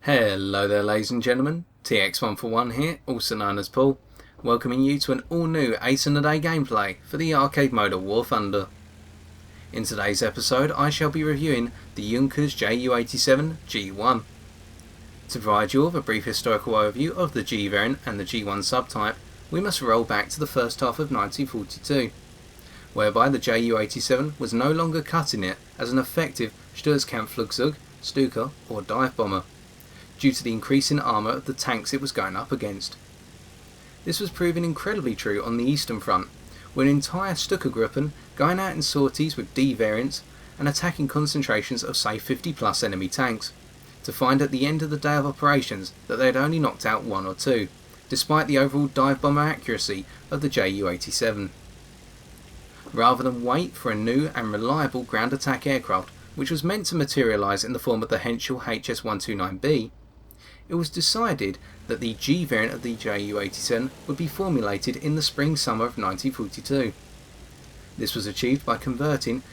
Hello there ladies and gentlemen, TX141 here, also known as Paul, welcoming you to an all new Ace in the Day gameplay for the arcade mode of War Thunder. In today's episode I shall be reviewing the Junkers Ju-87 G-1. To provide you with a brief historical overview of the G variant and the G-1 subtype, we must roll back to the first half of 1942, whereby the Ju-87 was no longer cutting it as an effective Sturzkampfflugzeug, Stuka or dive bomber, due to the increasing armour of the tanks it was going up against. This was proven incredibly true on the Eastern Front, with an entire Stuka-Gruppen going out in sorties with D variants and attacking concentrations of say 50 plus enemy tanks, to find at the end of the day of operations that they had only knocked out one or two, despite the overall dive bomber accuracy of the Ju-87. Rather than wait for a new and reliable ground attack aircraft which was meant to materialise in the form of the Henschel HS-129B, it was decided that the G variant of the Ju-87 would be formulated in the spring-summer of 1942. This was achieved by converting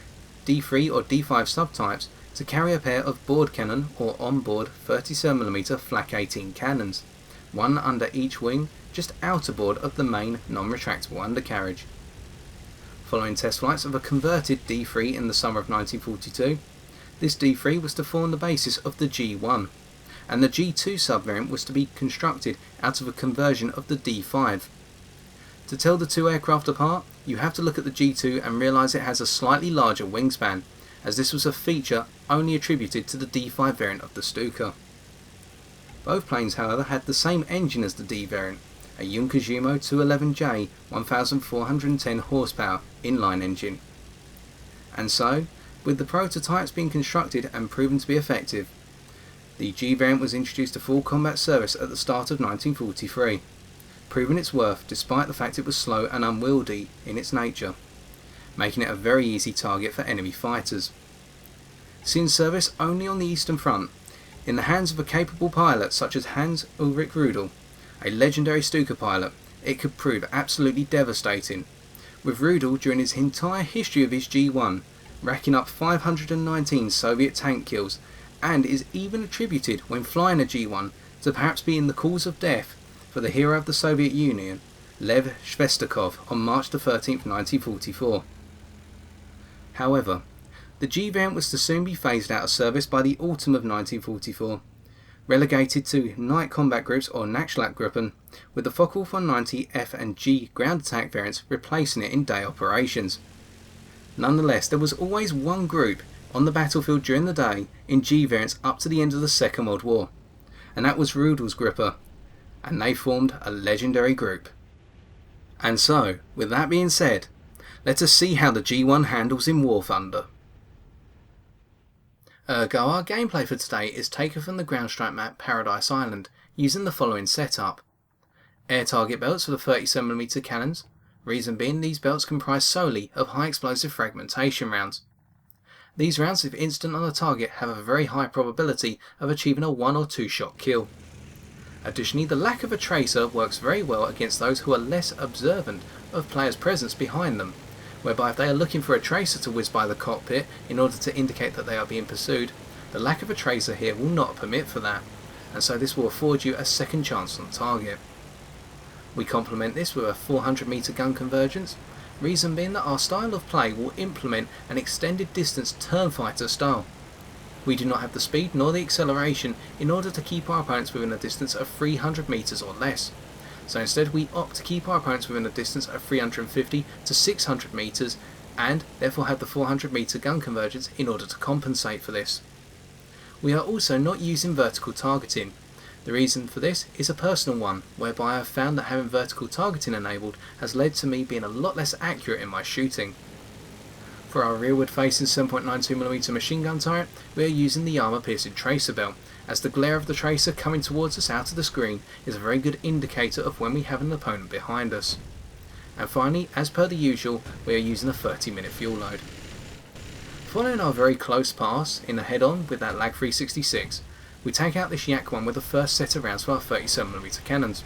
D3 or D5 subtypes to carry a pair of board cannon or onboard 37mm Flak 18 cannons, one under each wing just outerboard of the main non-retractable undercarriage. Following test flights of a converted D3 in the summer of 1942, this D3 was to form the basis of the G1, and the G2 subvariant was to be constructed out of a conversion of the D5. To tell the two aircraft apart, you have to look at the G2 and realise it has a slightly larger wingspan, as this was a feature only attributed to the D5 variant of the Stuka. Both planes however had the same engine as the D variant, a Junkers Jumo 211J 1410 horsepower inline engine. And so, with the prototypes being constructed and proven to be effective, the G variant was introduced to full combat service at the start of 1943, proving its worth despite the fact it was slow and unwieldy in its nature, making it a very easy target for enemy fighters. Seeing service only on the Eastern Front, in the hands of a capable pilot such as Hans Ulrich Rudel, a legendary Stuka pilot, it could prove absolutely devastating, with Rudel during his entire history of his G1 racking up 519 Soviet tank kills, and is even attributed when flying a G1 to perhaps being the cause of death for the hero of the Soviet Union, Lev Shvestakov, on March 13, 1944. However, the G variant was to soon be phased out of service by the autumn of 1944, relegated to night combat groups or Nachtschlachtgruppen, with the Focke-Wulf 190 F and G ground attack variants replacing it in day operations. Nonetheless, there was always one group on the battlefield during the day in G variants up to the end of the Second World War, and that was Rudel's Gruppe, and they formed a legendary group. And so, with that being said, let us see how the G1 handles in War Thunder. Ergo, our gameplay for today is taken from the ground strike map Paradise Island, using the following setup. Air target belts for the 37mm cannons, reason being these belts comprise solely of high explosive fragmentation rounds. These rounds, if instant on the target, have a very high probability of achieving a 1 or 2 shot kill. Additionally, the lack of a tracer works very well against those who are less observant of players' presence behind them, whereby if they are looking for a tracer to whiz by the cockpit in order to indicate that they are being pursued, the lack of a tracer here will not permit for that, and so this will afford you a second chance on target. We complement this with a 400m gun convergence, reason being that our style of play will implement an extended distance turn fighter style. We do not have the speed nor the acceleration in order to keep our opponents within a distance of 300 meters or less, so instead we opt to keep our opponents within a distance of 350 to 600 meters and therefore have the 400m gun convergence in order to compensate for this. We are also not using vertical targeting. The reason for this is a personal one, whereby I have found that having vertical targeting enabled has led to me being a lot less accurate in my shooting. For our rearward facing 7.92mm machine gun turret, we are using the armour piercing tracer belt, as the glare of the tracer coming towards us out of the screen is a very good indicator of when we have an opponent behind us. And finally, as per the usual, we are using a 30-minute fuel load. Following our very close pass in a head-on with that Lag 366, we take out this Yak 1 with the first set of rounds for our 37mm cannons.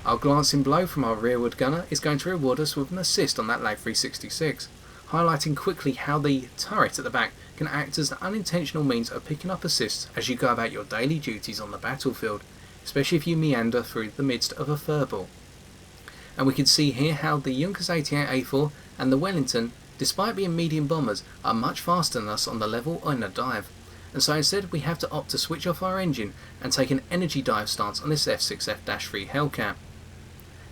Our glancing blow from our rearward gunner is going to reward us with an assist on that Lag 366, highlighting quickly how the turret at the back can act as an unintentional means of picking up assists as you go about your daily duties on the battlefield, especially if you meander through the midst of a furball. And we can see here how the Junkers 88A4 and the Wellington, despite being medium bombers, are much faster than us on the level or in a dive, and so instead we have to opt to switch off our engine and take an energy dive stance on this F6F-3 Hellcat.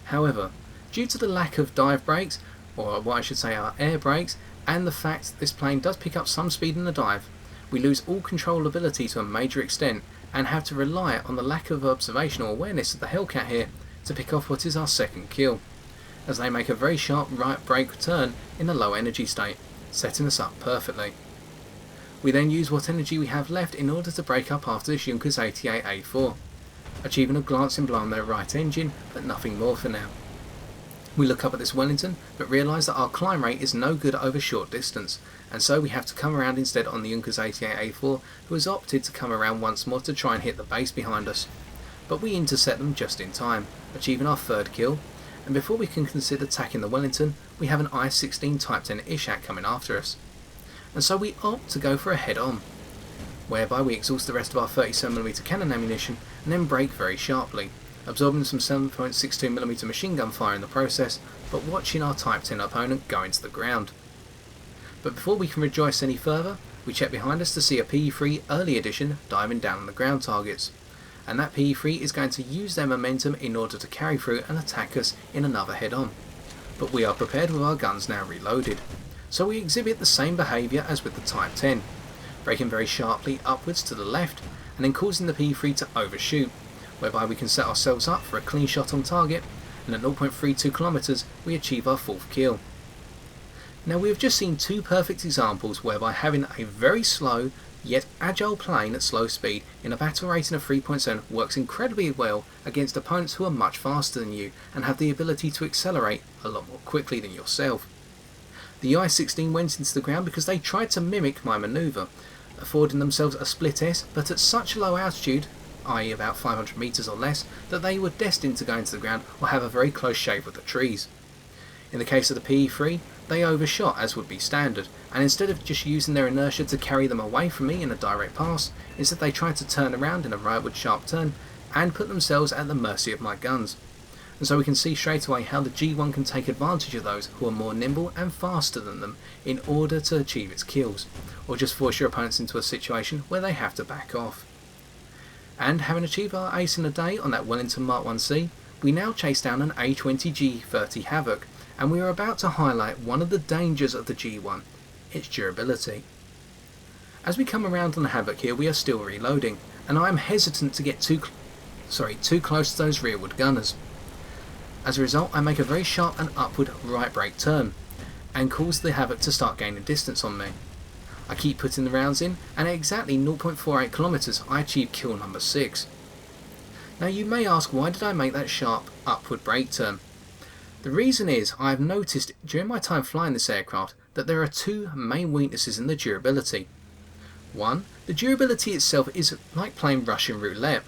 However, due to the lack of dive brakes, or what I should say are air brakes, and the fact this plane does pick up some speed in the dive, we lose all controllability to a major extent and have to rely on the lack of observational awareness of the Hellcat here to pick off what is our second kill, as they make a very sharp right brake turn in a low energy state, setting us up perfectly. We then use what energy we have left in order to break up after this Junkers 88A4, achieving a glancing blow on their right engine, but nothing more for now. We look up at this Wellington, but realise that our climb rate is no good over short distance, and so we have to come around instead on the Junkers 88A4, who has opted to come around once more to try and hit the base behind us. But we intercept them just in time, achieving our third kill, and before we can consider attacking the Wellington, we have an I-16 Type 10 Ishak coming after us. And so we opt to go for a head-on, whereby we exhaust the rest of our 37mm cannon ammunition and then brake very sharply, absorbing some 7.62mm machine gun fire in the process, but watching our Type 10 opponent go into the ground. But before we can rejoice any further, we check behind us to see a PE-3 early edition diving down on the ground targets, and that PE-3 is going to use their momentum in order to carry through and attack us in another head-on. But we are prepared with our guns now reloaded, so we exhibit the same behaviour as with the Type 10, braking very sharply upwards to the left and then causing the PE-3 to overshoot, whereby we can set ourselves up for a clean shot on target, and at 0.32 kilometers we achieve our fourth kill. Now we have just seen two perfect examples whereby having a very slow yet agile plane at slow speed in a battle rating of 3.7 works incredibly well against opponents who are much faster than you and have the ability to accelerate a lot more quickly than yourself. The I-16 went into the ground because they tried to mimic my manoeuvre, affording themselves a split S, but at such a low altitude, i.e. about 500 metres or less, that they were destined to go into the ground or have a very close shave with the trees. In the case of the PE-3, they overshot as would be standard, and instead of just using their inertia to carry them away from me in a direct pass, instead they tried to turn around in a rightward sharp turn and put themselves at the mercy of my guns. And so we can see straight away how the G-1 can take advantage of those who are more nimble and faster than them in order to achieve its kills, or just force your opponents into a situation where they have to back off. And having achieved our ace in a day on that Wellington Mark 1C, we now chase down an A20G30 Havoc, and we are about to highlight one of the dangers of the G1, its durability. As we come around on the Havoc here, we are still reloading, and I am hesitant to get too close to those rearward gunners. As a result, I make a very sharp and upward right brake turn, and cause the Havoc to start gaining distance on me. I keep putting the rounds in, and at exactly 0.48 kilometers I achieve kill number 6. Now you may ask, why did I make that sharp upward brake turn? The reason is, I have noticed during my time flying this aircraft that there are two main weaknesses in the durability. One, the durability itself is like playing Russian roulette.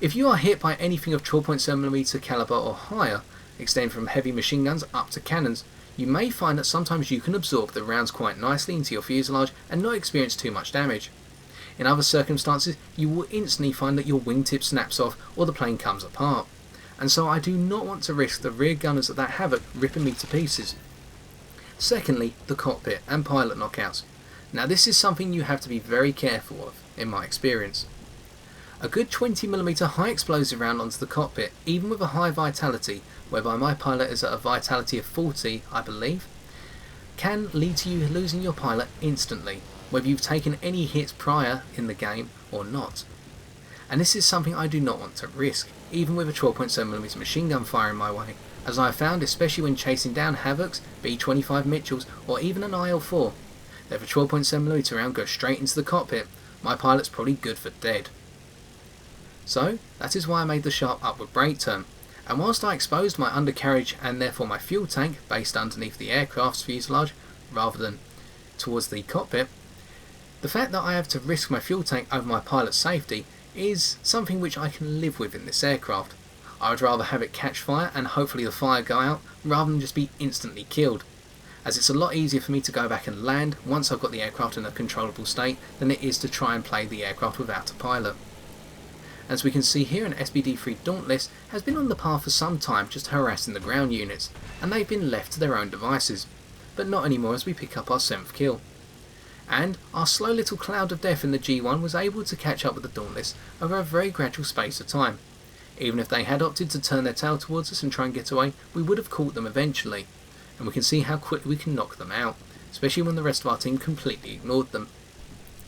If you are hit by anything of 12.7mm caliber or higher, extending from heavy machine guns up to cannons, you may find that sometimes you can absorb the rounds quite nicely into your fuselage and not experience too much damage. In other circumstances, you will instantly find that your wingtip snaps off or the plane comes apart. And so I do not want to risk the rear gunners of that Havoc ripping me to pieces. Secondly, the cockpit and pilot knockouts. Now this is something you have to be very careful of, in my experience. A good 20mm high explosive round onto the cockpit, even with a high vitality, whereby my pilot is at a vitality of 40, I believe, can lead to you losing your pilot instantly, whether you've taken any hits prior in the game or not. And this is something I do not want to risk, even with a 12.7mm machine gun firing my way, as I have found, especially when chasing down Havocs, B-25 Mitchells, or even an IL-4, that if a 12.7mm round goes straight into the cockpit, my pilot's probably good for dead. So, that is why I made the sharp upward brake turn, and whilst I exposed my undercarriage and therefore my fuel tank based underneath the aircraft's fuselage rather than towards the cockpit, the fact that I have to risk my fuel tank over my pilot's safety is something which I can live with in this aircraft. I would rather have it catch fire and hopefully the fire go out rather than just be instantly killed. as it's a lot easier for me to go back and land once I've got the aircraft in a controllable state than it is to try and play the aircraft without a pilot. As we can see here, an SBD-3 Dauntless has been on the path for some time just harassing the ground units, and they've been left to their own devices, but not anymore as we pick up our 7th kill. And our slow little cloud of death in the G-1 was able to catch up with the Dauntless over a very gradual space of time. Even if they had opted to turn their tail towards us and try and get away, we would have caught them eventually, and we can see how quickly we can knock them out, especially when the rest of our team completely ignored them.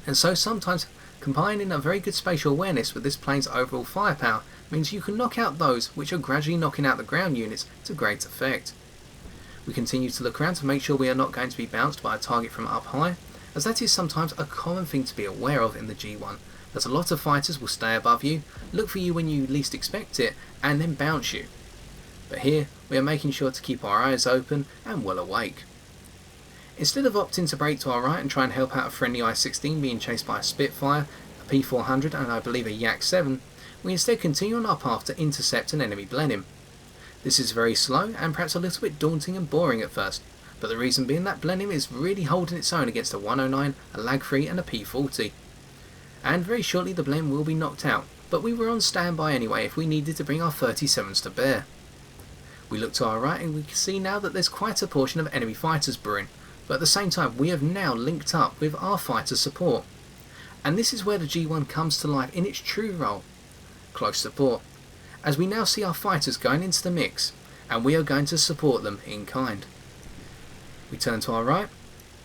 And so sometimes combining a very good spatial awareness with this plane's overall firepower means you can knock out those which are gradually knocking out the ground units to great effect. We continue to look around to make sure we are not going to be bounced by a target from up high, as that is sometimes a common thing to be aware of in the G1, that a lot of fighters will stay above you, look for you when you least expect it, and then bounce you. But here, we are making sure to keep our eyes open and well awake. Instead of opting to break to our right and try and help out a friendly I-16 being chased by a Spitfire, a P400 and I believe a Yak-7, we instead continue on our path to intercept an enemy Blenheim. This is very slow and perhaps a little bit daunting and boring at first, but the reason being that Blenheim is really holding its own against a 109, a Lag-3 and a P40. And very shortly the Blenheim will be knocked out, but we were on standby anyway if we needed to bring our 37s to bear. We look to our right and we can see now that there's quite a portion of enemy fighters brewing, but at the same time we have now linked up with our fighter support. And this is where the G1 comes to life in its true role, close support, as we now see our fighters going into the mix, and we are going to support them in kind. We turn to our right,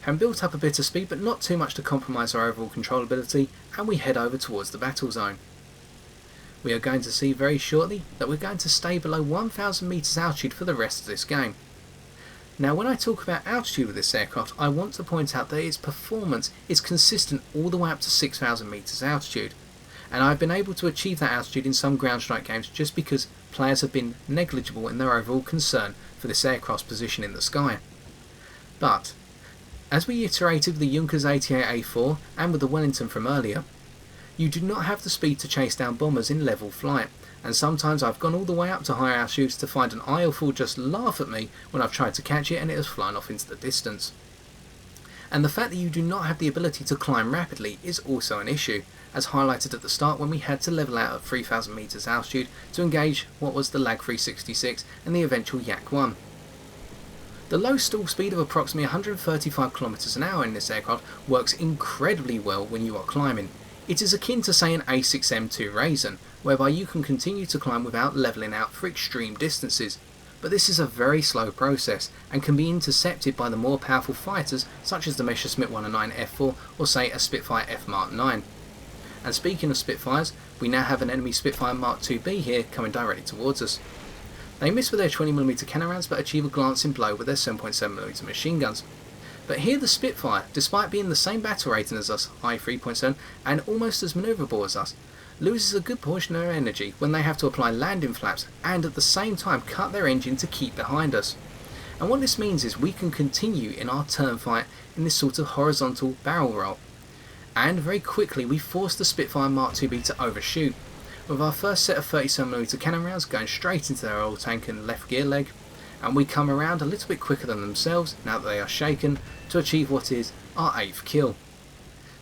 have built up a bit of speed but not too much to compromise our overall controllability, and we head over towards the battle zone. We are going to see very shortly that we're going to stay below 1000 meters altitude for the rest of this game. Now when I talk about altitude with this aircraft, I want to point out that its performance is consistent all the way up to 6000 meters altitude, and I've been able to achieve that altitude in some ground strike games just because players have been negligible in their overall concern for this aircraft's position in the sky. But as we iterated with the Junkers 88A4 and with the Wellington from earlier, you do not have the speed to chase down bombers in level flight, and sometimes I've gone all the way up to higher altitudes to find an IL-4 just laugh at me when I've tried to catch it and it has flown off into the distance. And the fact that you do not have the ability to climb rapidly is also an issue, as highlighted at the start when we had to level out at 3000 meters altitude to engage what was the Lag 366 and the eventual Yak-1. The low stall speed of approximately 135 km an hour in this aircraft works incredibly well when you are climbing. It is akin to say an A6M Reisen, whereby you can continue to climb without levelling out for extreme distances, but this is a very slow process and can be intercepted by the more powerful fighters such as the Messerschmitt 109 F4 or say a Spitfire F Mark 9. And speaking of Spitfires, we now have an enemy Spitfire Mark 2B here coming directly towards us. They miss with their 20mm cannon rounds but achieve a glancing blow with their 7.7mm machine guns. But here the Spitfire, despite being the same battle rating as us, i.e. 3.7, and almost as manoeuvrable as us, loses a good portion of their energy when they have to apply landing flaps and at the same time cut their engine to keep behind us. And what this means is we can continue in our turn fight in this sort of horizontal barrel roll. And very quickly we force the Spitfire Mark 2B to overshoot, with our first set of 37mm cannon rounds going straight into their oil tank and left gear leg, and we come around a little bit quicker than themselves now that they are shaken to achieve what is our 8th kill.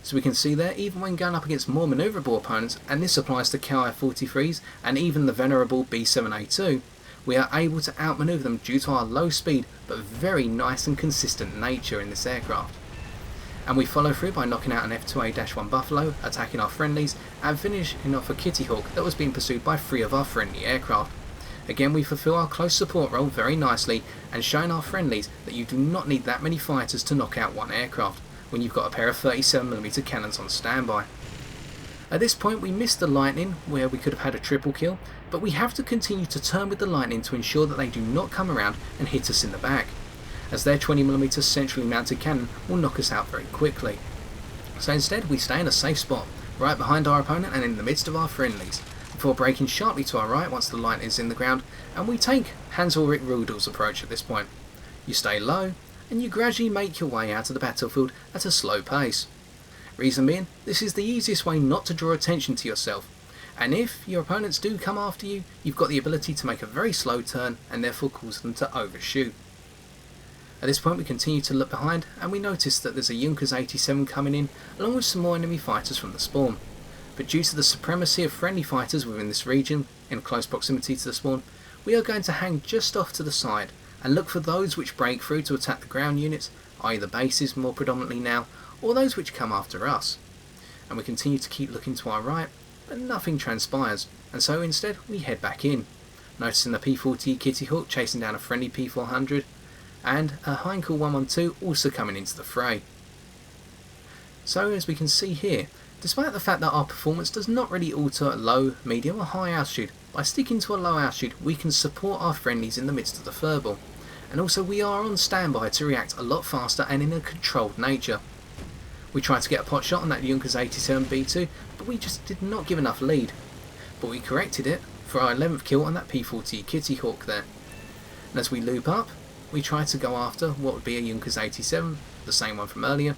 So we can see there, even when going up against more manoeuvrable opponents, and this applies to KI-43s and even the venerable B7A2, we are able to outmaneuver them due to our low speed but very nice and consistent nature in this aircraft. And we follow through by knocking out an F2A-1 Buffalo, attacking our friendlies, and finishing off a Kitty Hawk that was being pursued by 3 of our friendly aircraft. Again we fulfill our close support role very nicely and showing our friendlies that you do not need that many fighters to knock out one aircraft when you've got a pair of 37mm cannons on standby. At this point we missed the Lightning where we could have had a triple kill, but we have to continue to turn with the Lightning to ensure that they do not come around and hit us in the back, as their 20mm centrally mounted cannon will knock us out very quickly. So instead we stay in a safe spot, right behind our opponent and in the midst of our friendlies, before breaking sharply to our right once the Lightning is in the ground, and we take Hans-Ulrich Rudel's approach at this point. You stay low, and you gradually make your way out of the battlefield at a slow pace. Reason being, this is the easiest way not to draw attention to yourself, and if your opponents do come after you, you've got the ability to make a very slow turn and therefore cause them to overshoot. At this point we continue to look behind and we notice that there's a Ju-87 coming in along with some more enemy fighters from the spawn. But due to the supremacy of friendly fighters within this region in close proximity to the spawn, we are going to hang just off to the side and look for those which break through to attack the ground units, i.e. the bases more predominantly now, or those which come after us. And we continue to keep looking to our right, but nothing transpires, and so instead we head back in, noticing the P-40 Kitty Hawk chasing down a friendly P-400, and a Heinkel 112 also coming into the fray. So as we can see here, despite the fact that our performance does not really alter at low, medium or high altitude, by sticking to a low altitude we can support our friendlies in the midst of the furball, and also we are on standby to react a lot faster and in a controlled nature. We tried to get a pot shot on that Ju-87 B2, but we just did not give enough lead, but we corrected it for our 11th kill on that P-40 Kitty Hawk there. And as we loop up, we try to go after what would be a Ju-87, the same one from earlier,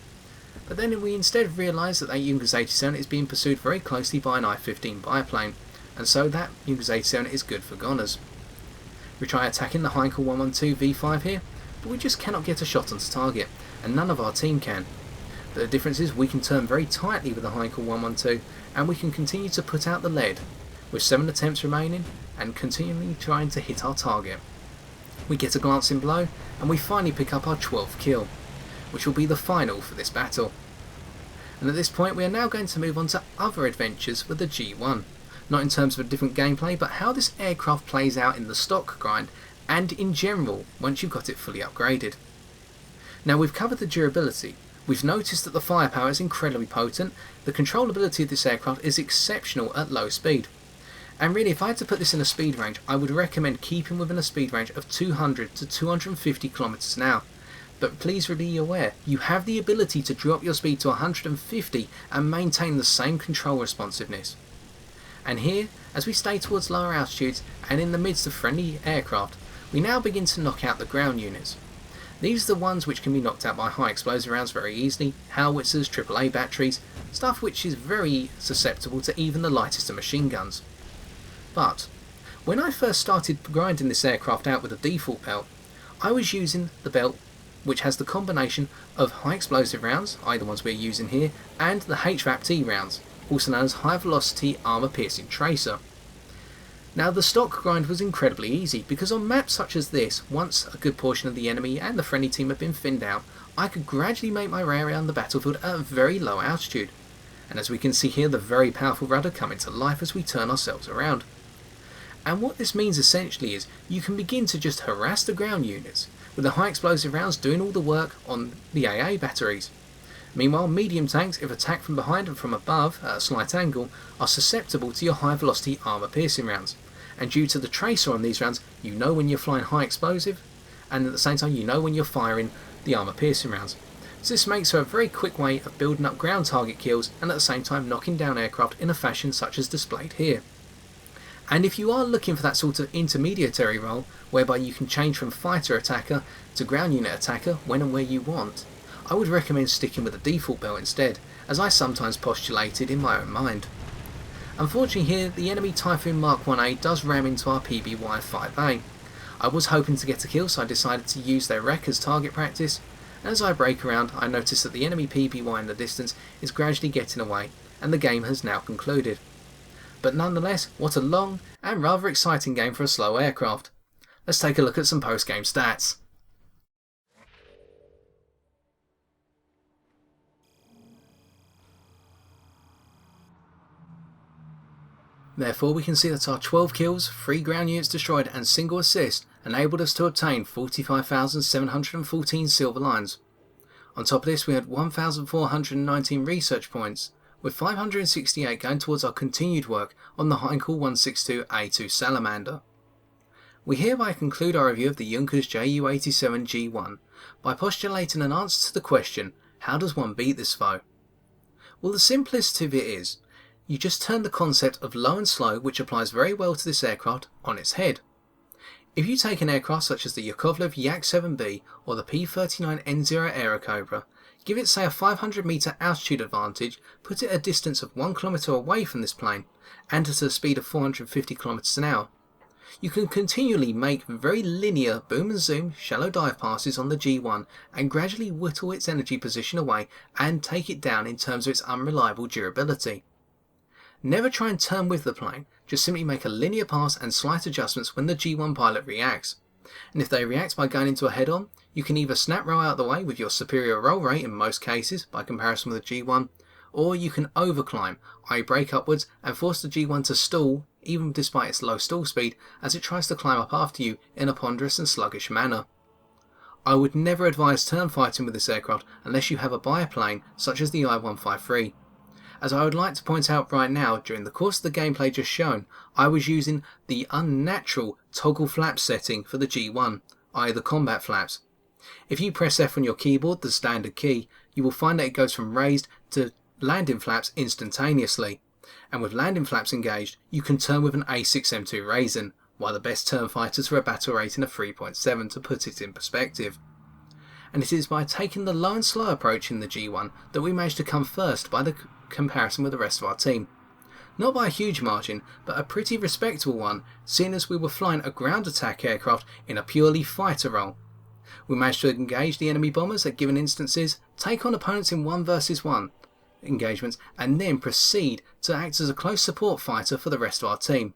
but then we instead realise that that Ju-87 is being pursued very closely by an I-15 biplane, and so that Ju-87 is good for goners. We try attacking the Heinkel 112 V5 here, but we just cannot get a shot onto target, and none of our team can. But the difference is we can turn very tightly with the Heinkel 112, and we can continue to put out the lead, with 7 attempts remaining, and continually trying to hit our target. We get a glancing blow, and we finally pick up our 12th kill, which will be the final for this battle. And at this point we are now going to move on to other adventures with the G-1, not in terms of a different gameplay, but how this aircraft plays out in the stock grind, and in general once you've got it fully upgraded. Now we've covered the durability, we've noticed that the firepower is incredibly potent, the controllability of this aircraft is exceptional at low speed. And really, if I had to put this in a speed range, I would recommend keeping within a speed range of 200 to 250 km an hour. But please be aware, you have the ability to drop your speed to 150 and maintain the same control responsiveness. And here, as we stay towards lower altitudes and in the midst of friendly aircraft, we now begin to knock out the ground units. These are the ones which can be knocked out by high explosive rounds very easily, howitzers, AAA batteries, stuff which is very susceptible to even the lightest of machine guns. But when I first started grinding this aircraft out with a default belt, I was using the belt which has the combination of high explosive rounds, i.e. the ones we're using here, and the HVAP-T rounds, also known as high velocity armour piercing tracer. Now the stock grind was incredibly easy because on maps such as this, once a good portion of the enemy and the friendly team had been thinned out, I could gradually make my way around the battlefield at a very low altitude. And as we can see here, the very powerful rudder coming to life as we turn ourselves around. And what this means essentially is you can begin to just harass the ground units, with the high explosive rounds doing all the work on the AA batteries. Meanwhile, medium tanks, if attacked from behind and from above at a slight angle, are susceptible to your high velocity armour piercing rounds. And due to the tracer on these rounds, you know when you're flying high explosive, and at the same time you know when you're firing the armour piercing rounds. So this makes for a very quick way of building up ground target kills and at the same time knocking down aircraft in a fashion such as displayed here. And if you are looking for that sort of intermediary role, whereby you can change from fighter attacker to ground unit attacker when and where you want, I would recommend sticking with the default belt instead, as I sometimes postulated in my own mind. Unfortunately here, the enemy Typhoon Mark 1A does ram into our PBY-5A. I was hoping to get a kill, so I decided to use their wreck as target practice, and as I break around I notice that the enemy PBY in the distance is gradually getting away, and the game has now concluded. But nonetheless, what a long and rather exciting game for a slow aircraft. Let's take a look at some post-game stats. Therefore we can see that our 12 kills, 3 ground units destroyed and single assist enabled us to obtain 45,714 silver lines. On top of this we had 1,419 research points, with 568 going towards our continued work on the Heinkel 162A2 Salamander. We hereby conclude our review of the Junkers Ju-87 G1 by postulating an answer to the question, how does one beat this foe? Well, the simplest of it is, you just turn the concept of low and slow, which applies very well to this aircraft, on its head. If you take an aircraft such as the Yakovlev Yak-7B or the P-39N0 Aerocobra, give it say a 500 metre altitude advantage, put it a distance of 1 km away from this plane, and at a speed of 450 km an hour. You can continually make very linear boom and zoom shallow dive passes on the G1 and gradually whittle its energy position away and take it down in terms of its unreliable durability. Never try and turn with the plane, just simply make a linear pass and slight adjustments when the G1 pilot reacts. And if they react by going into a head-on, you can either snap roll out the way with your superior roll rate in most cases by comparison with the G1, or you can overclimb, i.e. brake upwards and force the G1 to stall even despite its low stall speed as it tries to climb up after you in a ponderous and sluggish manner. I would never advise turn fighting with this aircraft unless you have a biplane such as the I-153. As I would like to point out right now, during the course of the gameplay just shown, I was using the unnatural toggle flap setting for the G1, i.e. the combat flaps. If you press F on your keyboard, the standard key, you will find that it goes from raised to landing flaps instantaneously. And with landing flaps engaged, you can turn with an A6M Reisen, while the best turn fighters are a battle rating of 3.7 to put it in perspective. And it is by taking the low and slow approach in the G1 that we managed to come first by the comparison with the rest of our team. Not by a huge margin, but a pretty respectable one, seeing as we were flying a ground attack aircraft in a purely fighter role. We managed to engage the enemy bombers at given instances, take on opponents in 1 versus 1 engagements, and then proceed to act as a close support fighter for the rest of our team.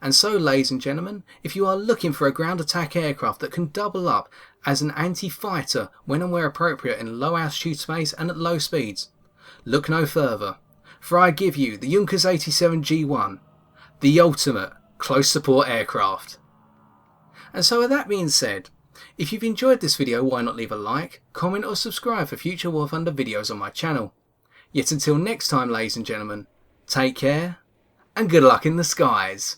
And so, ladies and gentlemen, if you are looking for a ground attack aircraft that can double up as an anti-fighter when and where appropriate in low altitude space and at low speeds, look no further, for I give you the Ju-87 G1, the ultimate close support aircraft. And so with that being said, if you've enjoyed this video, why not leave a like, comment or subscribe for future War Thunder videos on my channel. Yet until next time, ladies and gentlemen, take care and good luck in the skies.